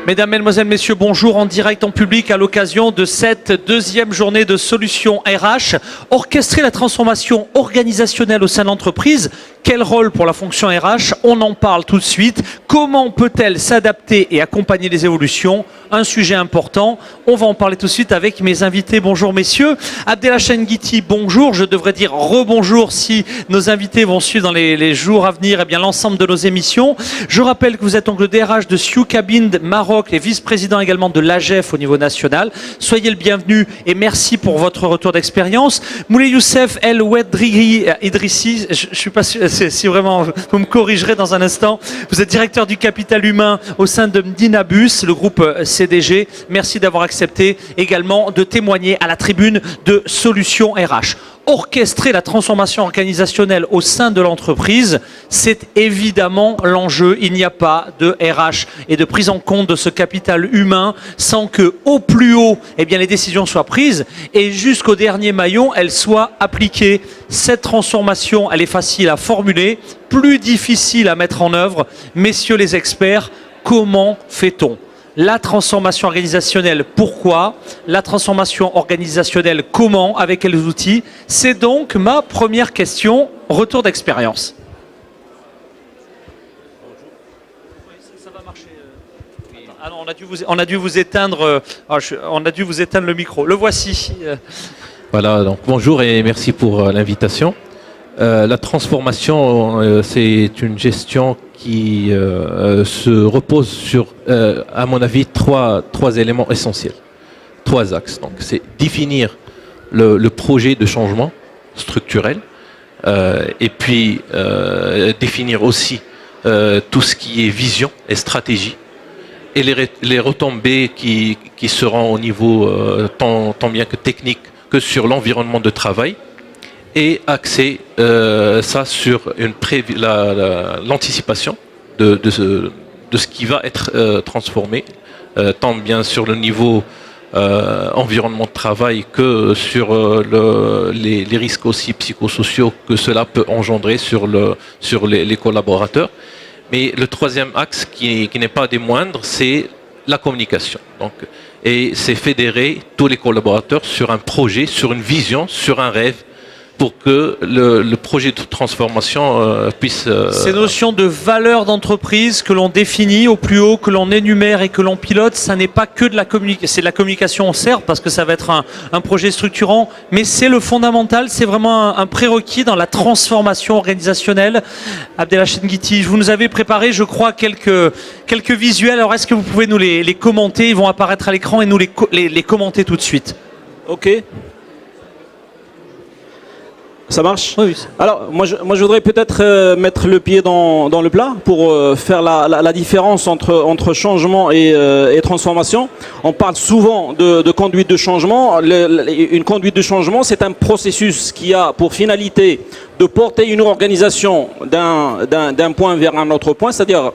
Mesdames, Mesdemoiselles, Messieurs, bonjour en direct en public à l'occasion de cette deuxième journée de Solutions RH. Orchestrer la transformation organisationnelle au sein de l'entreprise, quel rôle pour la fonction RH? On en parle tout de suite. Comment peut-elle s'adapter et accompagner les évolutions? Un sujet important. On va en parler tout de suite avec mes invités. Bonjour messieurs. Abdelhachem Guiti, bonjour. Je devrais dire rebonjour si nos invités vont suivre dans les jours à venir l'ensemble de nos émissions. Je rappelle que vous êtes donc le DRH de Sioux Cabine Maroc et vice-président également de l'AGEF au niveau national. Soyez le bienvenu et merci pour votre retour d'expérience. Moulay Youssef El Ouedrighi Idrissi, je suis pas sûr, si vraiment vous me corrigerez dans un instant. Vous êtes directeur du capital humain au sein de Mdinabus, le groupe CDG. Merci d'avoir accepté également de témoigner à la tribune de Solutions RH. Orchestrer la transformation organisationnelle au sein de l'entreprise, c'est évidemment l'enjeu. Il n'y a pas de RH et de prise en compte de ce capital humain sans que, au plus haut, les décisions soient prises et jusqu'au dernier maillon, elles soient appliquées. Cette transformation, elle est facile à formuler, plus difficile à mettre en œuvre. Messieurs les experts, comment fait-on ? La transformation organisationnelle, pourquoi? La transformation organisationnelle, comment? Avec quels outils? C'est donc ma première question. Retour d'expérience. Ça va marcher. Ah non, on a dû vous éteindre. On a dû vous éteindre le micro. Le voici. Voilà. Donc bonjour et merci pour l'invitation. La transformation, c'est une gestion qui se repose sur, à mon avis, trois éléments essentiels, trois axes. Donc, c'est définir le projet de changement structurel et puis définir aussi tout ce qui est vision et stratégie et les retombées qui seront au niveau tant bien que technique que sur l'environnement de travail. Et axer ça sur l'anticipation de ce qui va être transformé, tant bien sur le niveau environnement de travail que sur les risques aussi psychosociaux que cela peut engendrer sur les collaborateurs. Mais le troisième axe qui n'est pas des moindres, c'est la communication. Donc, et c'est fédérer tous les collaborateurs sur un projet, sur une vision, sur un rêve, pour que le projet de transformation puisse... Ces notions de valeur d'entreprise que l'on définit au plus haut, que l'on énumère et que l'on pilote, ça n'est pas que de la communication. C'est de la communication, certes, parce que ça va être un projet structurant, mais c'est le fondamental, c'est vraiment un prérequis dans la transformation organisationnelle. Abdelhachem Guiti, vous nous avez préparé, je crois, quelques visuels. Alors, est-ce que vous pouvez nous les commenter? Ils vont apparaître à l'écran et nous les commenter tout de suite. Ok. Ça marche? Oui. Alors, moi je voudrais peut-être mettre le pied dans le plat pour faire la différence entre changement et transformation. On parle souvent de conduite de changement. Une conduite de changement, c'est un processus qui a pour finalité de porter une organisation d'un point vers un autre point, c'est-à-dire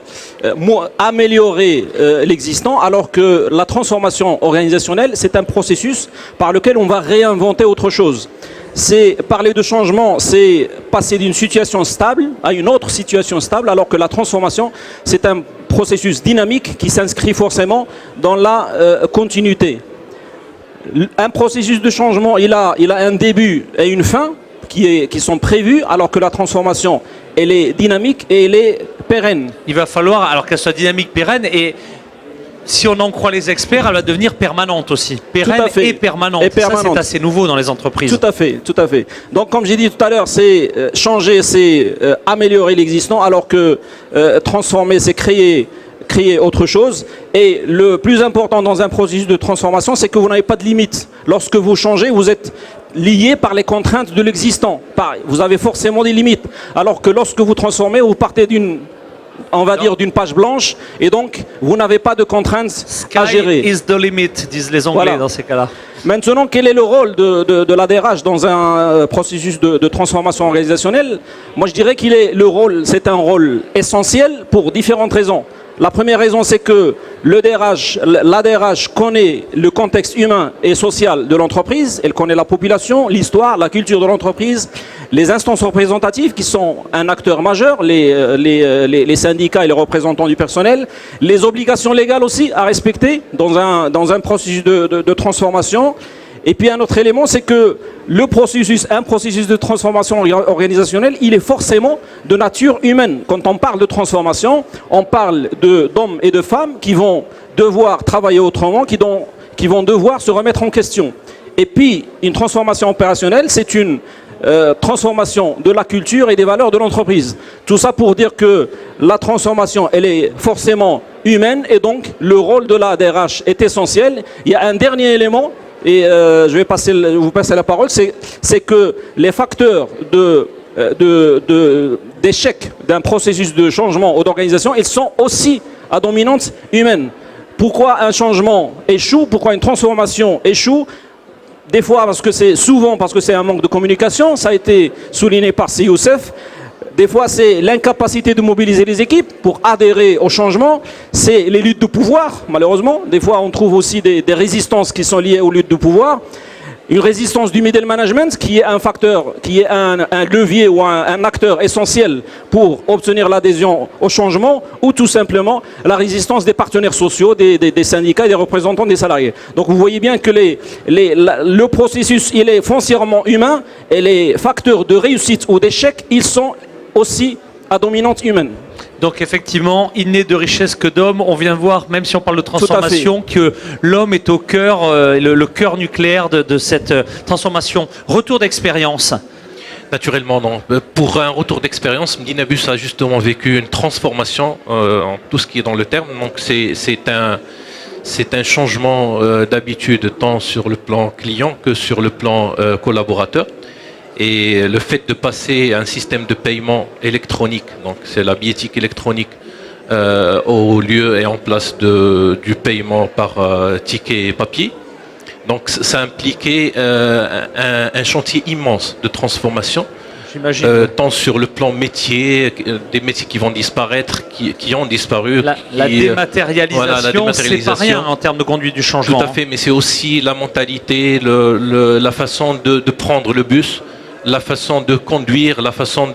améliorer l'existant, alors que la transformation organisationnelle, c'est un processus par lequel on va réinventer autre chose. C'est parler de changement, c'est passer d'une situation stable à une autre situation stable, alors que la transformation, c'est un processus dynamique qui s'inscrit forcément dans la continuité. Un processus de changement, il a un début et une fin qui sont prévus, alors que la transformation, elle est dynamique et elle est pérenne. Il va falloir, alors qu'elle soit dynamique, pérenne, et si on en croit les experts, elle va devenir permanente aussi. Pérenne et permanente. Ça, c'est assez nouveau dans les entreprises. Tout à fait, tout à fait. Donc, comme j'ai dit tout à l'heure, c'est changer, c'est améliorer l'existant, alors que transformer, c'est créer autre chose. Et le plus important dans un processus de transformation, c'est que vous n'avez pas de limite. Lorsque vous changez, vous êtes lié par les contraintes de l'existant. Vous avez forcément des limites. Alors que lorsque vous transformez, vous partez d'une page blanche, et donc vous n'avez pas de contraintes à gérer. Sky is the limit, disent les Anglais dans ces cas-là. Maintenant, quel est le rôle de la DRH dans un processus de transformation organisationnelle? Moi, je dirais c'est un rôle essentiel pour différentes raisons. La première raison, c'est que la DRH connaît le contexte humain et social de l'entreprise, elle connaît la population, l'histoire, la culture de l'entreprise, les instances représentatives qui sont un acteur majeur, les syndicats et les représentants du personnel, les obligations légales aussi à respecter dans un processus de transformation. Et puis un autre élément, c'est que un processus de transformation organisationnelle, il est forcément de nature humaine. Quand on parle de transformation, on parle d'hommes et de femmes qui vont devoir travailler autrement, qui vont devoir se remettre en question. Et puis, une transformation opérationnelle, c'est une transformation de la culture et des valeurs de l'entreprise. Tout ça pour dire que la transformation, elle est forcément humaine et donc le rôle de la DRH est essentiel. Il y a un dernier élément, et je vais vous passer la parole, c'est que les facteurs d'échec d'un processus de changement ou d'organisation, ils sont aussi à dominante humaine. Pourquoi un changement échoue? Pourquoi une transformation échoue? Des fois, souvent parce que c'est un manque de communication, ça a été souligné par C. Youssef. Des fois, c'est l'incapacité de mobiliser les équipes pour adhérer au changement. C'est les luttes de pouvoir, malheureusement. Des fois, on trouve aussi des résistances qui sont liées aux luttes de pouvoir. Une résistance du middle management qui est un facteur, qui est un levier ou un acteur essentiel pour obtenir l'adhésion au changement, ou tout simplement la résistance des partenaires sociaux, des syndicats et des représentants des salariés. Donc vous voyez bien que le processus, il est foncièrement humain et les facteurs de réussite ou d'échec, ils sont aussi à dominante humaine. Donc effectivement, il n'est de richesse que d'hommes. On vient voir, même si on parle de transformation, que l'homme est au cœur, le cœur nucléaire de cette transformation. Retour d'expérience. Naturellement, non. Pour un retour d'expérience, Medinabus a justement vécu une transformation en tout ce qui est dans le terme. Donc c'est un changement d'habitude tant sur le plan client que sur le plan collaborateur. Et le fait de passer à un système de paiement électronique, donc c'est la billettique électronique au lieu et en place du paiement par ticket et papier. Donc ça impliquait un chantier immense de transformation, tant sur le plan métier, des métiers qui vont disparaître, qui ont disparu. La dématérialisation, c'est pas rien en termes de conduite du changement. Tout à fait, mais c'est aussi la mentalité, la façon de prendre le bus, la façon de conduire, la façon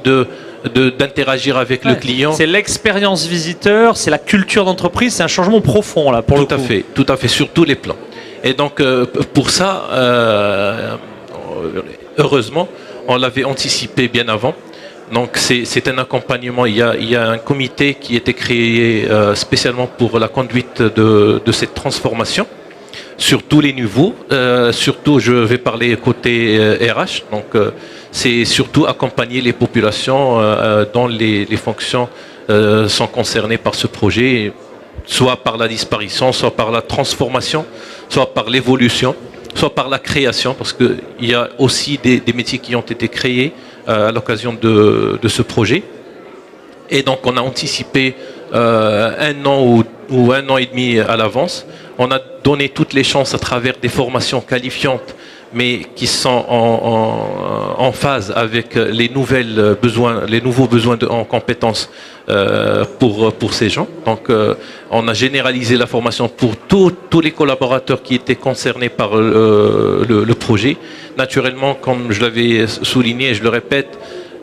d'interagir avec le client. C'est l'expérience visiteur, c'est la culture d'entreprise, c'est un changement profond là pour le coup. Tout à fait, sur tous les plans. Et donc pour ça, heureusement, on l'avait anticipé bien avant. Donc c'est un accompagnement. Il y a un comité qui a été créé spécialement pour la conduite de cette transformation sur tous les niveaux. Surtout, je vais parler côté RH. Donc c'est surtout accompagner les populations dont les fonctions sont concernées par ce projet, soit par la disparition, soit par la transformation, soit par l'évolution, soit par la création, parce qu'il y a aussi des métiers qui ont été créés à l'occasion de ce projet. Et donc on a anticipé un an ou un an et demi à l'avance. On a donné toutes les chances à travers des formations qualifiantes, mais qui sont en phase avec les nouveaux besoins en compétences pour ces gens. Donc on a généralisé la formation pour tous les collaborateurs qui étaient concernés par le projet. Naturellement, comme je l'avais souligné et je le répète,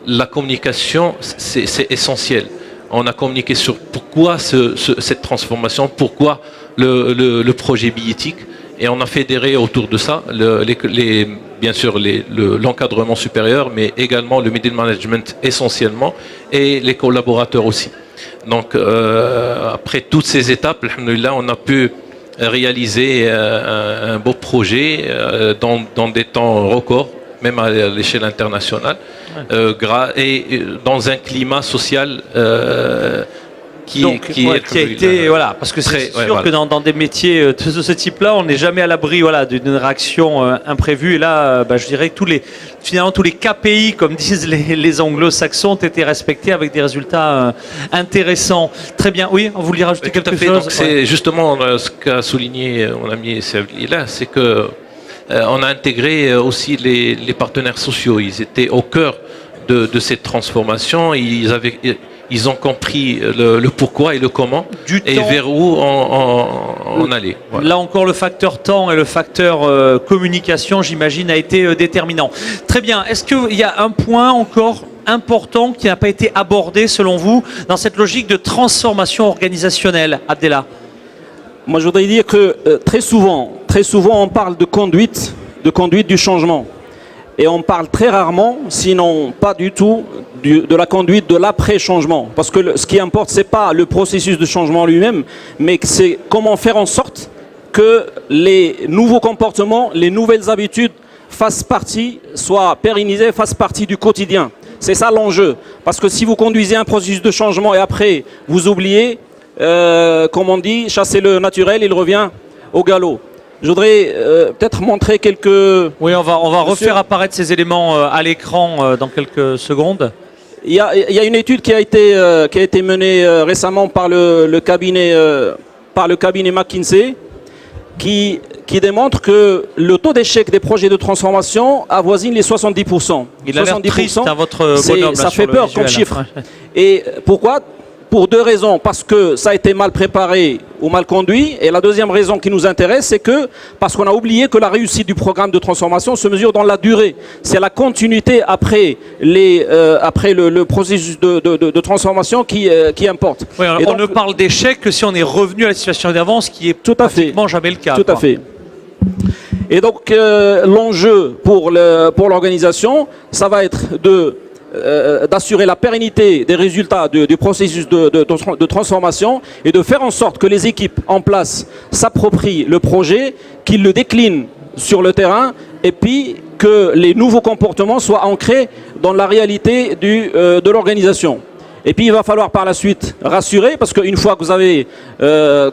la communication, c'est essentiel. On a communiqué sur pourquoi cette transformation, pourquoi le projet billettique. Et on a fédéré autour de ça, bien sûr, l'encadrement supérieur, mais également le middle management essentiellement, et les collaborateurs aussi. Donc, après toutes ces étapes, alhamdoulilah, on a pu réaliser un beau projet dans des temps records, même à l'échelle internationale, et dans un climat social qui a été voilà, parce que c'est sûr que dans des métiers de ce type-là, on n'est jamais à l'abri d'une réaction imprévue. Et là, je dirais que finalement tous les KPI, comme disent les anglo-saxons, ont été respectés avec des résultats intéressants. Très bien. Oui, vous vouliez rajouter quelque chose? C'est justement ce qu'a souligné mon ami Sevli là, c'est que on a intégré aussi les partenaires sociaux. Ils étaient au cœur de cette transformation. ils ont compris le pourquoi et le comment et temps. vers où on allait. Voilà. Là encore, le facteur temps et le facteur communication, j'imagine, a été déterminant. Très bien. Est-ce qu'il y a un point encore important qui n'a pas été abordé, selon vous, dans cette logique de transformation organisationnelle, Abdellah? Moi, je voudrais dire que très souvent, on parle de conduite du changement. Et on parle très rarement, sinon pas du tout, de la conduite de l'après-changement. Parce que ce qui importe, ce n'est pas le processus de changement lui-même, mais c'est comment faire en sorte que les nouveaux comportements, les nouvelles habitudes fassent partie, soient pérennisées, fassent partie du quotidien. C'est ça l'enjeu. Parce que si vous conduisez un processus de changement et après vous oubliez, comme on dit, chasser le naturel, il revient au galop. Je voudrais peut-être montrer quelques... Oui, on va refaire apparaître ces éléments à l'écran dans quelques secondes. Il y a une étude qui a été menée récemment par le cabinet McKinsey qui démontre que le taux d'échec des projets de transformation avoisine les 70%. Il a l'air triste, hein, votre bonhomme, ça là, fait sur peur le comme visuel. chiffre. Et pourquoi ? Pour deux raisons. Parce que ça a été mal préparé ou mal conduit. Et la deuxième raison qui nous intéresse, c'est que parce qu'on a oublié que la réussite du programme de transformation se mesure dans la durée. C'est la continuité après le processus de transformation qui importe. Oui, Et on donc, ne parle d'échec que si on est revenu à la situation d'avant, ce qui est tout à fait. pratiquement jamais le cas. Tout à fait. Et donc l'enjeu pour l'organisation, ça va être d'assurer la pérennité des résultats du processus de transformation et de faire en sorte que les équipes en place s'approprient le projet, qu'ils le déclinent sur le terrain et puis que les nouveaux comportements soient ancrés dans la réalité de l'organisation. Et puis il va falloir par la suite rassurer, parce qu'une fois que vous avez,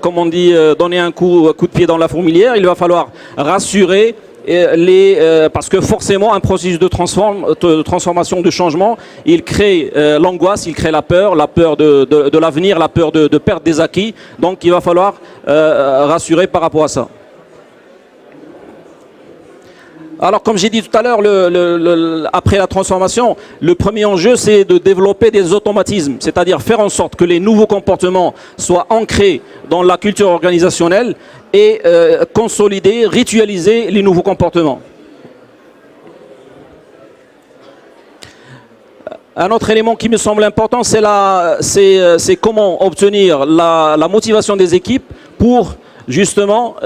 comme on dit, donné un coup de pied dans la fourmilière, il va falloir rassurer parce que forcément un processus de transformation, de changement, il crée l'angoisse, il crée la peur de l'avenir, la peur de perdre des acquis. Donc il va falloir rassurer par rapport à ça. Alors comme j'ai dit tout à l'heure, après la transformation, le premier enjeu c'est de développer des automatismes, c'est-à-dire faire en sorte que les nouveaux comportements soient ancrés dans la culture organisationnelle et consolider, ritualiser les nouveaux comportements. Un autre élément qui me semble important, c'est comment obtenir la motivation des équipes pour justement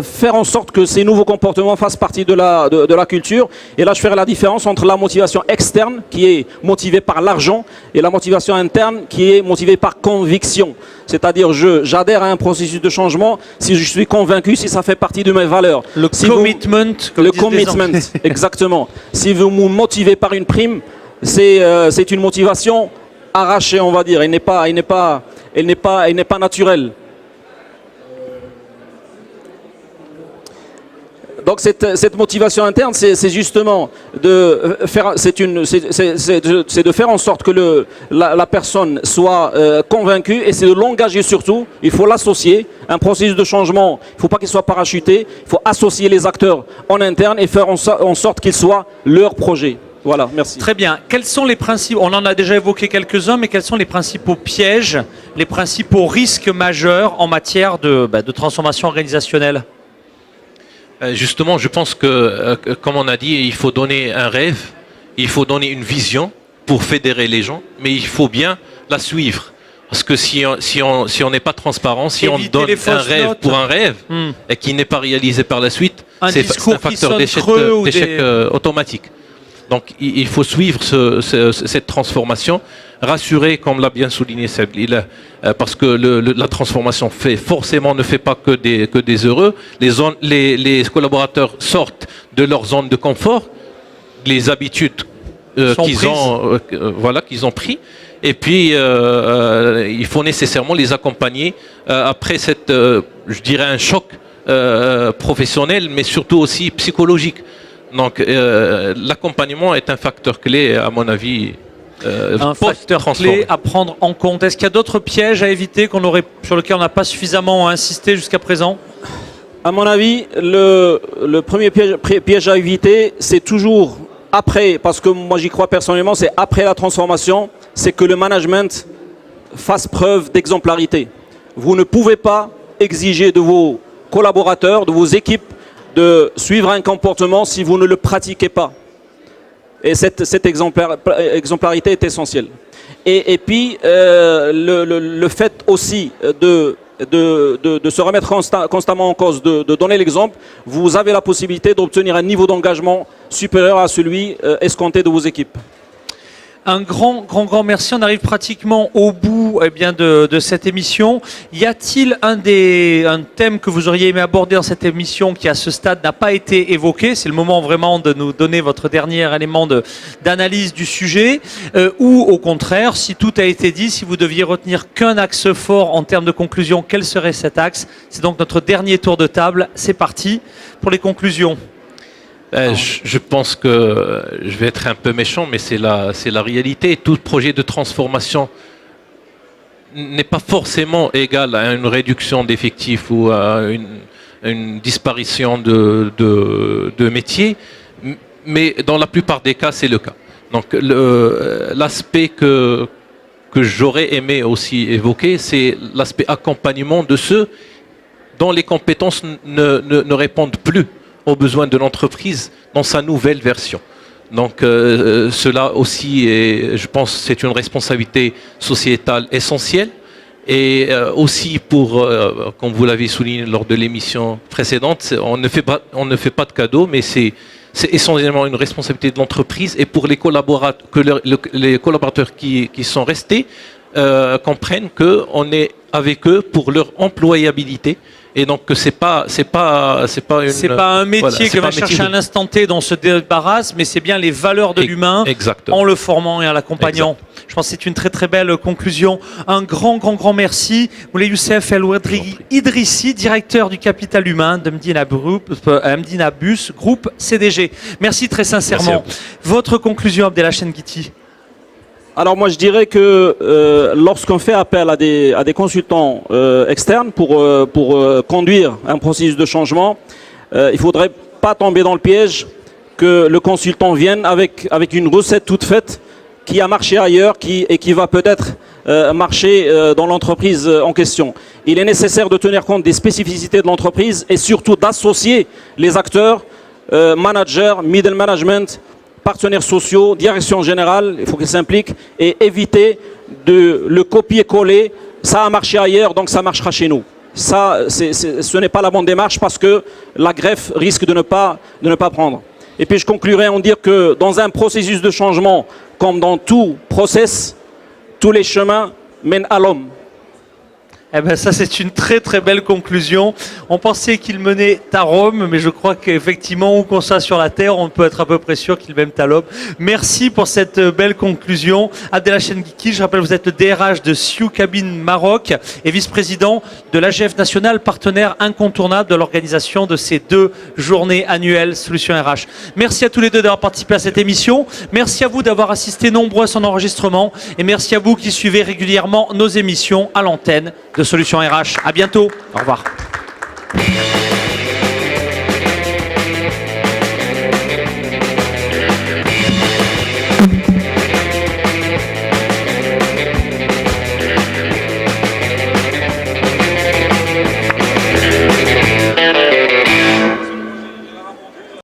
faire en sorte que ces nouveaux comportements fassent partie de la culture. Et là, je ferai la différence entre la motivation externe, qui est motivée par l'argent, et la motivation interne, qui est motivée par conviction. C'est-à-dire, j'adhère à un processus de changement si je suis convaincu, si ça fait partie de mes valeurs. Le commitment, le commitment, exactement. Si vous me motivez par une prime, c'est une motivation arrachée, on va dire. Elle n'est pas naturelle. Donc cette motivation interne, c'est justement de faire, c'est de faire en sorte que la personne soit convaincue, et c'est de l'engager surtout. Il faut l'associer. Un processus de changement, il ne faut pas qu'il soit parachuté. Il faut associer les acteurs en interne et faire en sorte qu'ils soient leur projet. Voilà, merci. Très bien. Quels sont les principes, on en a déjà évoqué quelques-uns, mais quels sont les principaux pièges, les principaux risques majeurs en matière de transformation organisationnelle ? Justement, je pense que, comme on a dit, il faut donner un rêve, il faut donner une vision pour fédérer les gens, mais il faut bien la suivre. Parce que si on n'est pas transparent, si on donne un rêve pour un rêve et qui n'est pas réalisé par la suite, c'est un facteur d'échec automatique. Donc il faut suivre cette transformation, rassurer, comme l'a bien souligné Sabli, parce que la transformation ne fait pas que des heureux. Les collaborateurs sortent de leur zone de confort, les habitudes qu'ils ont pris, et puis il faut nécessairement les accompagner après je dirais un choc professionnel, mais surtout aussi psychologique. Donc l'accompagnement est un facteur clé, à mon avis. Un facteur clé à prendre en compte. Est-ce qu'il y a d'autres pièges à éviter sur lesquels on n'a pas suffisamment insisté jusqu'à présent ? À mon avis, le premier piège à éviter, c'est toujours après, parce que moi j'y crois personnellement, c'est après la transformation, c'est que le management fasse preuve d'exemplarité. Vous ne pouvez pas exiger de vos collaborateurs, de vos équipes, de suivre un comportement si vous ne le pratiquez pas. Et cette exemplarité est essentielle. Et puis, le fait aussi de se remettre constamment en cause, de donner l'exemple, vous avez la possibilité d'obtenir un niveau d'engagement supérieur à celui escompté de vos équipes. Un grand merci. On arrive pratiquement au bout de cette émission. Y a-t-il un thème que vous auriez aimé aborder dans cette émission qui, à ce stade, n'a pas été évoqué? C'est le moment vraiment de nous donner votre dernier élément d'analyse du sujet. Ou au contraire, si tout a été dit, si vous deviez retenir qu'un axe fort en termes de conclusion, quel serait cet axe? C'est donc notre dernier tour de table. C'est parti pour les conclusions. Je pense que je vais être un peu méchant, mais c'est la réalité. Tout projet de transformation n'est pas forcément égal à une réduction d'effectifs ou à une disparition de métiers, mais dans la plupart des cas, c'est le cas. Donc l'aspect que j'aurais aimé aussi évoquer, c'est l'aspect accompagnement de ceux dont les compétences ne répondent plus aux besoins de l'entreprise dans sa nouvelle version. Donc cela aussi, je pense, c'est une responsabilité sociétale essentielle. Et aussi pour, comme vous l'avez souligné lors de l'émission précédente, on ne fait pas de cadeaux, mais c'est essentiellement une responsabilité de l'entreprise, et pour les collaborateurs, les collaborateurs qui sont restés comprennent qu'on est avec eux pour leur employabilité. Et donc c'est pas un métier que va chercher un instant T dont on se débarrasse, mais c'est bien les valeurs de l'humain en le formant et en l'accompagnant. Je pense que c'est une très belle conclusion. Un grand merci. Moulay Youssef El Ouadri Idrissi, directeur du capital humain de Medina Bus Group CDG. Merci très sincèrement. Votre conclusion, Abdelhachem Guiti? Alors moi je dirais que lorsqu'on fait appel à des consultants externes pour conduire un processus de changement, il ne faudrait pas tomber dans le piège que le consultant vienne avec une recette toute faite qui a marché ailleurs et qui va peut-être marcher dans l'entreprise en question. Il est nécessaire de tenir compte des spécificités de l'entreprise et surtout d'associer les acteurs, managers, middle management, partenaires sociaux, direction générale, il faut qu'ils s'impliquent, et éviter de le copier-coller. Ça a marché ailleurs, donc ça marchera chez nous. Ça, ce n'est pas la bonne démarche, parce que la greffe risque de ne pas prendre. Et puis je conclurai en dire que dans un processus de changement, comme dans tout process, tous les chemins mènent à l'homme. Eh ben ça, c'est une très belle conclusion. On pensait qu'il menait à Rome, mais je crois qu'effectivement, où qu'on soit sur la terre, on peut être à peu près sûr qu'il mène à l'homme. Merci pour cette belle conclusion. Abdelhachem Guiti, je rappelle, vous êtes le DRH de Sioux Cabin Maroc et vice-président de l'AGF National, partenaire incontournable de l'organisation de ces 2 journées annuelles Solutions RH. Merci à tous les deux d'avoir participé à cette émission. Merci à vous d'avoir assisté nombreux à son enregistrement. Et merci à vous qui suivez régulièrement nos émissions à l'antenne de Solutions RH. À bientôt. Au revoir.